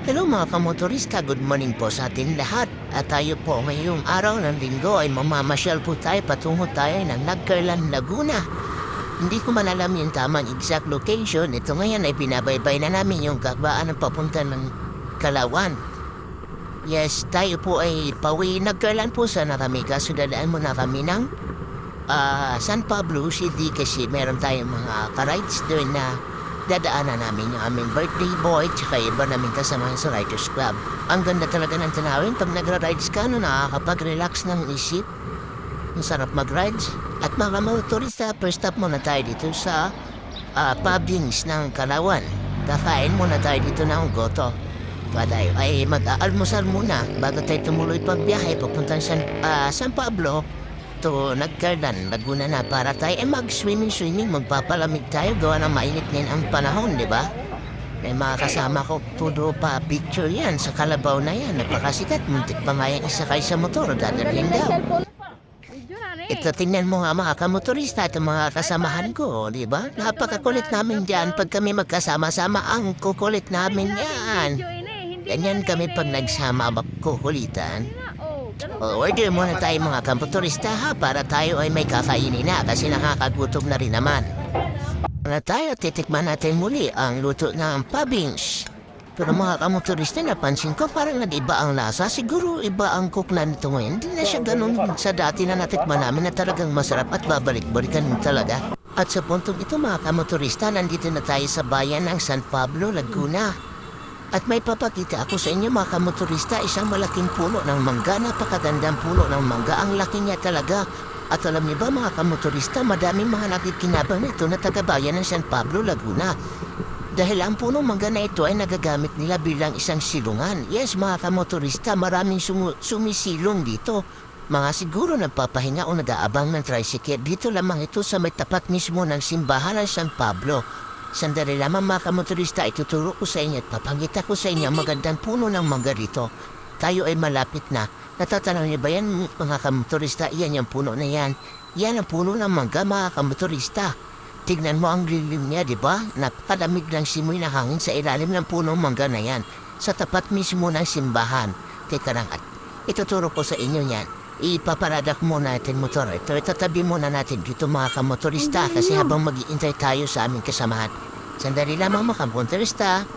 Hello mga kamotorista, good morning po sa ating lahat. At tayo po ngayong araw ng linggo ay mamamasyal po tayo patungo tayo ng Nagcarlan, Laguna. Hindi ko man alam yung tamang exact location. Ito ngayon ay binabaybay na namin yung kagbaan ng papunta ng Kalawan. Yes, tayo po ay pauwi Nagcarlan po sana kami. Kaso dadaan muna kami ng San Pablo City kasi meron tayong mga ka-rides doon na dadaanan namin yung aming birthday boy tsaka iba namin kasama sa Riders Club. Ang ganda talaga ng tanawin pag nagra-rides ka no, nakakapag-relax ng isip. Ang sarap mag-rides. At mga motorista, first stop muna tayo dito sa Pabings ng Kalawan. Kakain muna tayo dito ng goto. Tayo ay mag-aalmusal muna bago tayo tumuloy pagbiyahe papuntang San Pablo to Nagcarlan, Laguna na para tayo ay mag-swimming, magpapalamig tayo gawa ng mainit ngayon ang panahon, di ba? May mga kasama ko, todo pa picture yan sa kalabaw na yan. Napakasikat, muntik pa nga yung isakay sa motor, dadalhin daw. Ito, tingnan mo nga mga kamotorista at mga kasamahan ko, di ba? Napakakulit namin dyan pag kami magkasama-sama, ang kukulit namin yan. Ganyan kami pag nagsama magkukulitan. Order muna tayo mga kamotorista ha para tayo ay may kakainin na kasi nakakagutom na rin naman. Na tayo, titikman natin muli ang luto ng Pabings. Pero mga kamotorista, napansin ko parang nag-iba ang lasa. Siguro iba ang cook na nito ngayon. Hindi na siya ganun sa dati na natikman namin na talagang masarap at babalik-balikan talaga. At sa puntong ito mga kamotorista, nandito na tayo sa bayan ng San Pablo, Laguna. At may papakita ako sa inyo mga kamotorista, isang malaking puno ng mangga. Napakagandang puno ng mangga. Ang laki niya talaga. At alam niyo ba mga kamotorista, madaming mga nakikinabang nito na taga-bayan ng San Pablo, Laguna. Dahil ang punong mangga na ito ay nagagamit nila bilang isang silungan. Yes, mga kamotorista, maraming sumisilong dito. Mga siguro nagpapahinga o nag-aabang ng tricycle. Dito lamang ito sa may tapat mismo ng simbahan ng San Pablo. Sandali lamang mga kamotorista, ituturo ko sa inyo at papangita ko sa inyo ang magandang puno ng mangga dito. Tayo ay malapit na. Natatanaw niyo ba yan mga kamotorista? Yan yung puno na yan. Yan ang puno ng mangga mga kamotorista. Tignan mo ang lilim niya, di ba? Napakalamig ng simoy na hangin sa ilalim ng punong mangga na yan. Sa tapat mismo ng simbahan. Teka lang, at ituturo ko sa inyo yan. Ipaparadak muna natin motor. Ito, itatabi muna natin dito mga kamotorista kasi habang mag-iintay tayo sa aming kasamahan. Sandali lamang mga kamotorista.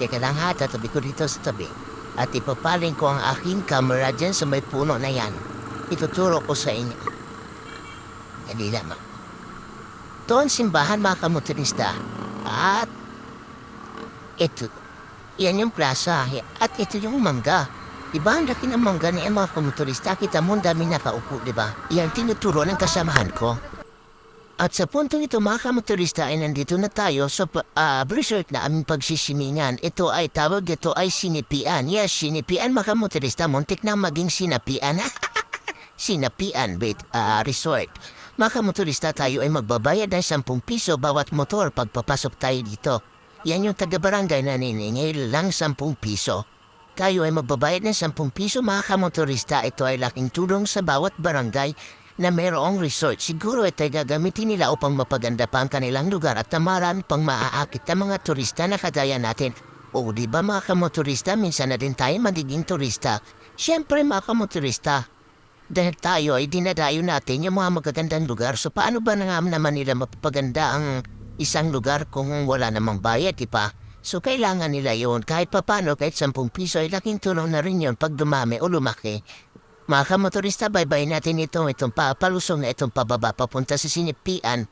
Teka lang ha, tatabi ko dito sa tabi. At ipapaling ko ang aking camera dyan sa may puno na yan. Ituturo ko sa inyo. Dali lamang. Ito ang simbahan mga kamotorista. At ito, yan yung plaza. At ito yung mangga. Diba ang laki ng mangga niya mga kamotorista? Kita mo ang dami nakaupo, diba? Yan tinuturo ng kasamahan ko. At sa puntong ito mga kamotorista ay nandito na tayo sa resort na aming pagsisimingan. Ito ay tawag, ito ay sinipian. Yes, sinipian mga kamotorista. Muntik na maging sinapian. Sinapian resort. Mga kamotorista, tayo ay magbabayad ng 10 piso bawat motor pagpapasok tayo dito. Yan yung taga-barangay na niningil lang 10 piso. Tayo ay magbabayad ng 10 piso mga kamotorista. Ito ay laking tulong sa bawat barangay na mayroong resort. Siguro ito ay gagamitin nila upang mapaganda pa ang kanilang lugar at marami pang maaakit na mga turista na kagaya natin. O di ba mga kamotorista, minsan na din tayo magiging turista. Siyempre mga kamotorista, dahil tayo ay dinadayo natin yung mga magagandang lugar. So paano ba naman nila mapapaganda ang isang lugar kung wala namang bayad, diba? So kailangan nila yon kahit papano, kahit 10 piso ay laking tulong na rin yun pag dumami o lumaki. Mga kamotorista, bye-bye natin itong palusong na itong pababa papunta sa Sinipian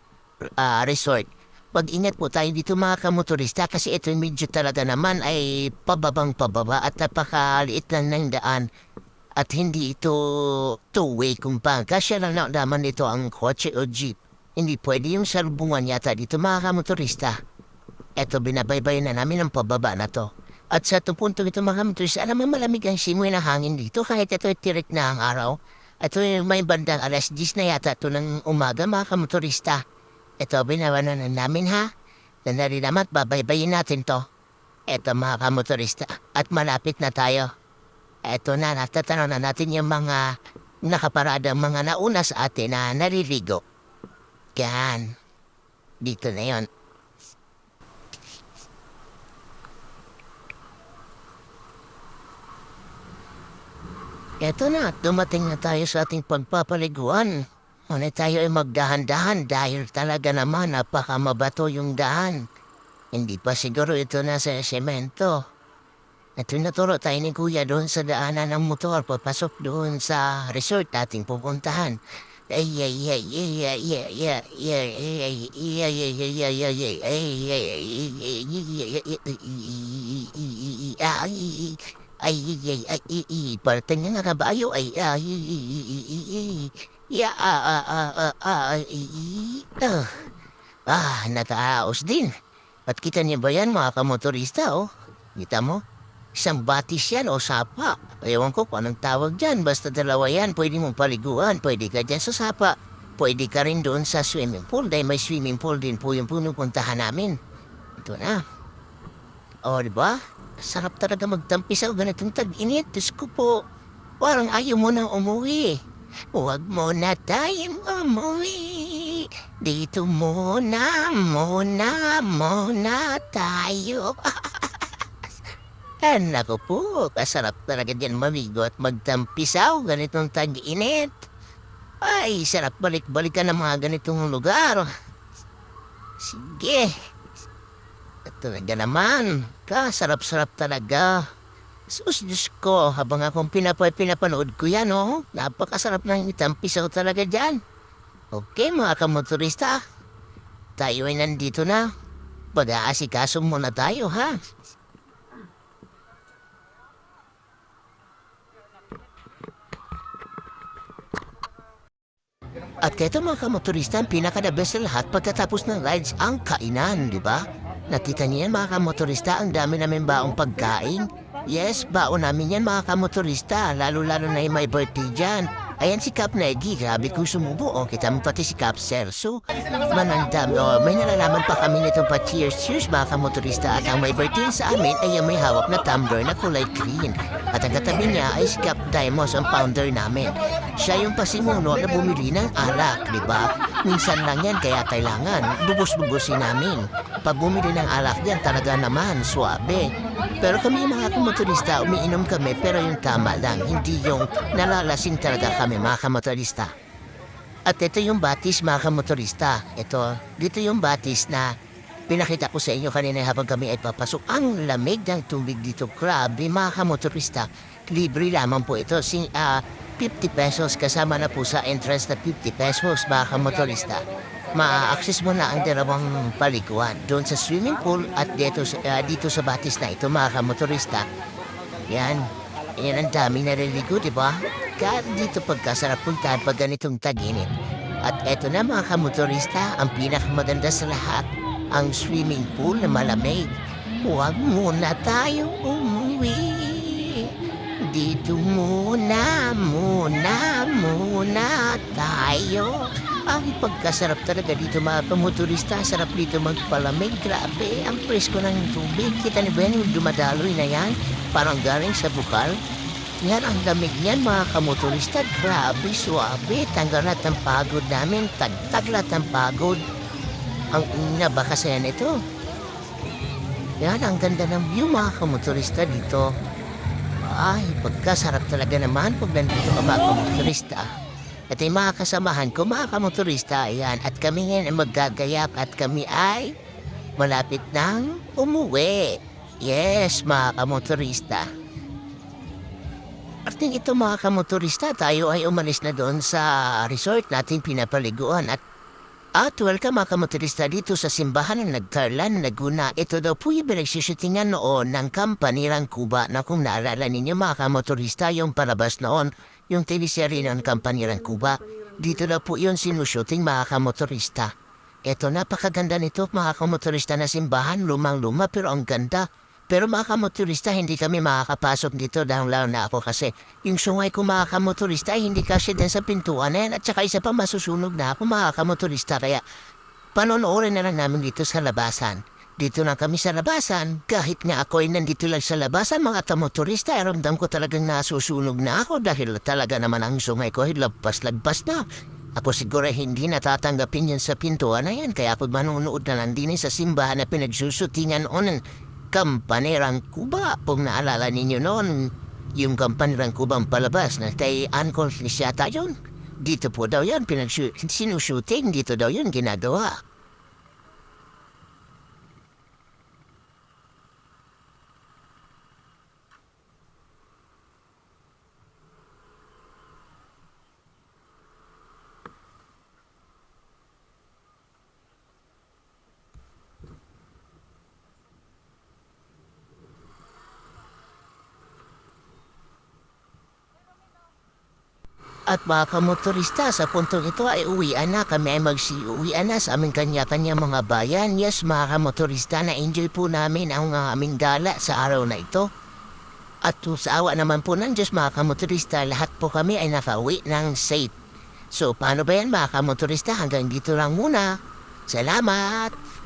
Resort. Pag-ingat po tayo dito mga kamotorista kasi ito medyo talaga naman ay pababang pababa at napakaliit lang ng daan. At hindi ito two-way kumbaga. Siya lang naman ito ang kotse o jeep. Hindi pwede yung salubungan yata dito mga kamotorista. Eto, binabaybay na namin ang pababa na to. At sa itong punto ito mga kamotorista, alam mo malamig ang simoy ng hangin dito kahit ito ay tirik na ang araw. Ito may bandang alas 10 na yata ito ng umaga mga kamotorista. Ito, binawanan na namin ha. Nandali naman, babaybayin natin to. Eto mga kamotorista, at malapit na tayo. Eto na, natatanaw na natin yung mga nakaparadang mga nauna sa atin na naliligo. Yan. Dito na yon. Eto na, dumating na tayo sa ating pagpapaliguan. Ngunit tayo ay magdahan-dahan dahil talaga naman napakamabato yung daan. Hindi pa siguro ito nasa semento. At tinuturo tayo ni Kuya doon sa daanan ng motor papasok doon sa resort nating pupuntahan. Ay, ay, ay, ay, ay, ay, ay, ay, ay, ay, parte nga nga kabayo ay nataos din. At kita niyo ba yan mga kamotorista oh? Kita mo? Isang batis yan o sapa. Ewan ko kung anong tawag dyan. Basta dalawa yan. Pwede mong paliguan. Pwede ka dyan sa sapa. Pwede ka rin doon sa swimming pool. Dahil may swimming pool din po yung punupuntahan namin. Ito na. O, diba? Sarap talaga magtampi sa ganitong tag-init. Diyos ko po. Parang ayaw mo nang umuwi. Huwag mo na tayong umuwi. Dito muna tayo. Naku po, kasarap talaga dyan mamigo at magtampisaw ganitong tag-init. Ay, sarap balik-balikan ng mga ganitong lugar. Sige. Talaga naman, kasarap-sarap talaga. Sus, Diyos ko, habang akong pinapanood ko yan, oh. Napakasarap ng itampisaw talaga dyan. Okay, mga kamotorista. Tayo ay nandito na. Pag-aasikaso muna tayo, ha? At kaya mga kamotorista, ang pinaka-the best sa lahat pagkatapos ng rides ang kainan, di ba? Nakita niyo yan mga kamotorista, ang dami namin baong pagkain. Yes, baon namin yan mga kamotorista, lalo-lalo na yung may birthday dyan. Ayan si Cap Negi, grabe kong sumubo. O, kita mo pati si Cap Celso. Manandam, may nalalaman pa kami nitong pa cheers mga kamotorista. At ang may birthday sa amin ay yung may hawak na tumbler na kulay green. At ang katabi niya ay si Cap Dimos, ang founder namin. Siya yung pasimuno na bumili ng alak, di ba? Minsan lang yan kaya kailangan bubus-bubusin namin. Pag bumili ng alak yan talaga naman, suabe. Pero kami mga kamotorista, umiinom kami pero yung tama lang, hindi yung nalalasing talaga kami mga kamotorista. At ito yung batis mga kamotorista. Dito yung batis na pinakita ko sa inyo kanina habang kami ay papasok. Ang lamig ng tubig dito, grabe mga kamotorista. Libre lamang po ito. 50 pesos kasama na po sa entrance na 50 pesos mga kamotorista. Ma-access mo na ang dalawang paliguan doon sa swimming pool at dito sa batis na ito mga kamotorista. Yan ang dami naliligo, di ba? Kaya dito pagkasarap puntahan pag ganitong tag-init. At eto na mga kamotorista, ang pinakamaganda sa lahat, ang swimming pool na malamig. Huwag muna tayong umuwi. Dito muna tayo. Ang pagkasarap talaga dito mga kamotorista. Sarap dito magpalamig. Grabe, ang presko ng tubig. Kita niyo ba yan yung dumadaloy na yan? Parang galing sa bukal. Yan ang lamig niyan mga kamotorista. Grabe, suabe. Tanggal lahat ng pagod namin. Tagtag lahat ng pagod. Ang nabakasayan ito. Yan, ang ganda ng view mga kamotorista dito. Ay, pagkasarap talaga naman pag nandito ka mga kamotorista. At ay mga kasamahan ko, mga kamotorista, ayan. At kami ngayon ay maggagayak at kami ay malapit nang umuwi. Yes, mga kamotorista. At ito mga kamotorista, tayo ay umalis na doon sa resort natin pinapaliguan. At welcome mga kamotorista dito sa simbahan ng Nagcarlan, Laguna. Ito daw po yung pinagsushootingan noon ng Kampanirang Kuba na kung naalala ninyo mga kamotorista yung palabas noon, yung teleserye ng Kampanirang Kuba. Dito daw po yung sinushooting mga kamotorista. Ito napakaganda nito mga kamotorista na simbahan, lumang-luma pero ang ganda. Pero mga kamotorista, hindi kami makakapasok dito dahil lalo na ako kasi yung sungay ko mga kamotorista ay hindi kasi din sa pintuan na yan at saka isa pa masusunog na ako mga kamotorista kaya panonoorin na lang namin dito sa labasan. Dito na kami sa labasan, kahit nga ako ay nandito lang sa labasan mga kamotorista, ay ramdam ko talagang nasusunog na ako dahil talaga naman ang sungay ko ay lagpas-lagpas na. Ako siguro hindi natatanggapin yan sa pintuan na yan kaya ako manunood na lang din sa simbahan na pinagsusutingan noon Kampanirang Kuba. Kung naalala ninyo noon, Yung kampanirang kubang palabas na kay Uncle Chris yata yun. Dito po daw yan, sinushooting, dito daw yun ginagawa. At mga kamotorista, sa puntong ito ay uwian na. Kami ay magsiuwian na sa aming kanya-kanya mga bayan. Yes, mga kamotorista, na-enjoy po namin ang aming gala sa araw na ito. At sa awa naman po ng Diyos, mga kamotorista, lahat po kami ay nakauwi ng safe. So, paano ba yan mga kamotorista? Hanggang dito lang muna. Salamat!